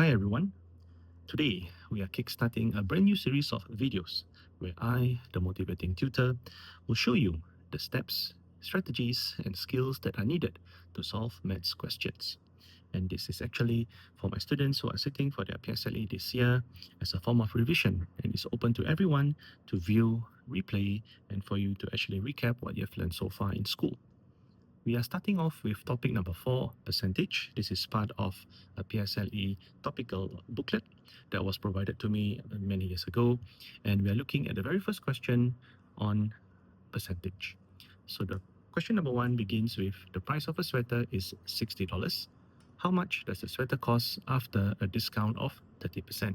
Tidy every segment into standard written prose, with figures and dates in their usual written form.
Hi everyone. Today we are kickstarting a brand new series of videos where I, the motivating tutor, will show you the steps, strategies, and skills that are needed to solve maths questions. And this is actually for my students who are sitting for their PSLE this year as a form of revision, and it's open to everyone to view, replay, and for you to actually recap what you have learned so far in school. We are starting off with topic number 4, percentage. This is part of a PSLE topical booklet that was provided to me many years ago. And we are looking at the very first question on percentage. So the question number 1 begins with the price of a sweater is $60. How much does the sweater cost after a discount of 30%?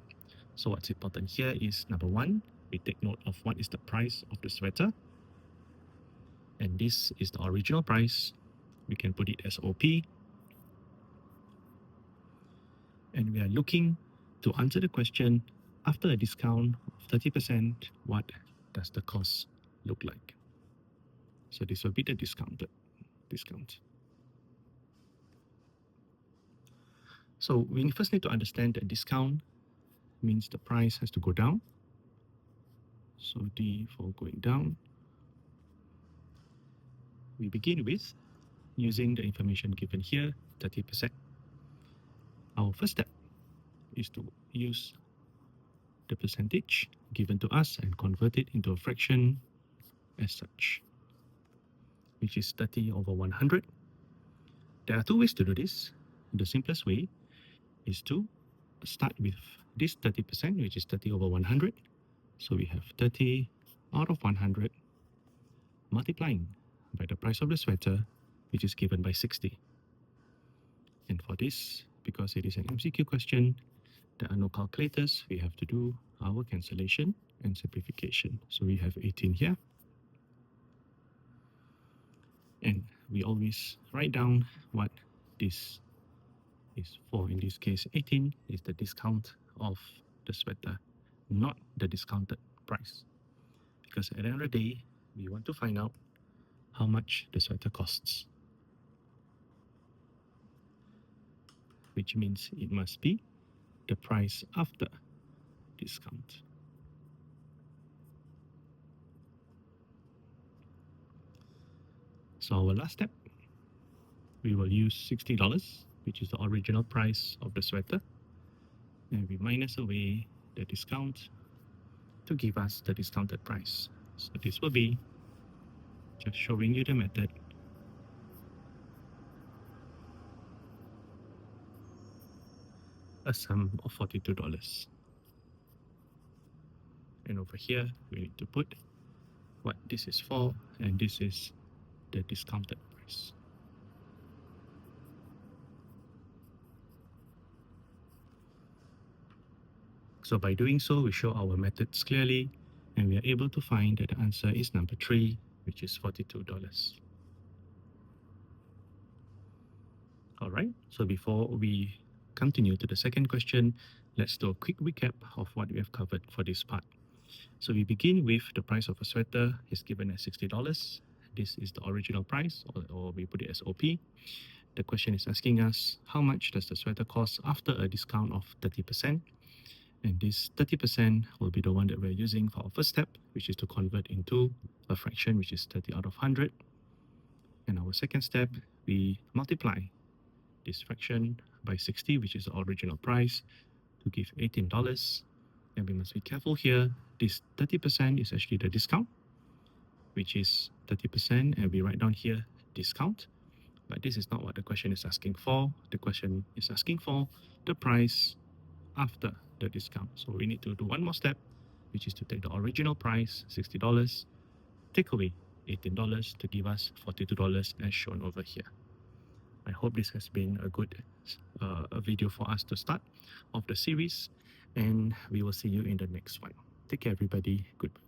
So what's important here is number 1, we take note of what is the price of the sweater. And this is the original price. We can put it as OP. And we are looking to answer the question, after a discount of 30%, what does the cost look like? So this will be the discount. So we first need to understand that discount means the price has to go down. So D for going down. We begin with using the information given here, 30%. Our first step is to use the percentage given to us and convert it into a fraction as such, which is 30 over 100. There are two ways to do this. The simplest way is to start with this 30%, which is 30 over 100. So we have 30 out of 100 multiplying by the price of the sweater, which is given by 60. And for this, because it is an MCQ question, there are no calculators. We have to do our cancellation and simplification. So we have 18 here. And we always write down what this is for. In this case, 18 is the discount of the sweater, not the discounted price. Because at the end of the day, we want to find out how much the sweater costs, which means it must be the price after discount. So our last step, we will use $60, which is the original price of the sweater, and we minus away the discount to give us the discounted price. So this will be just showing you the method. A sum of $42. And over here, we need to put what this is for, and this is the discounted price. So by doing so, we show our methods clearly, and we are able to find that the answer is number 3, which is $42. All right, so before we continue to the second question, let's do a quick recap of what we have covered for this part. So we begin with the price of a sweater is given as $60. This is the original price, or we put it as OP. The question is asking us, how much does the sweater cost after a discount of 30%? And this 30% will be the one that we're using for our first step, which is to convert into a fraction, which is 30 out of 100. And our second step, we multiply this fraction by 60, which is the original price, to give $18. And we must be careful here. This 30% is actually the discount, which is 30%, and we write down here discount. But this is not what the question is asking for. The question is asking for the price after the discount. So we need to do one more step, which is to take the original price, $60, take away $18 to give us $42 as shown over here. I hope this has been a good video for us to start of the series, and we will see you in the next one. Take care, everybody. Goodbye.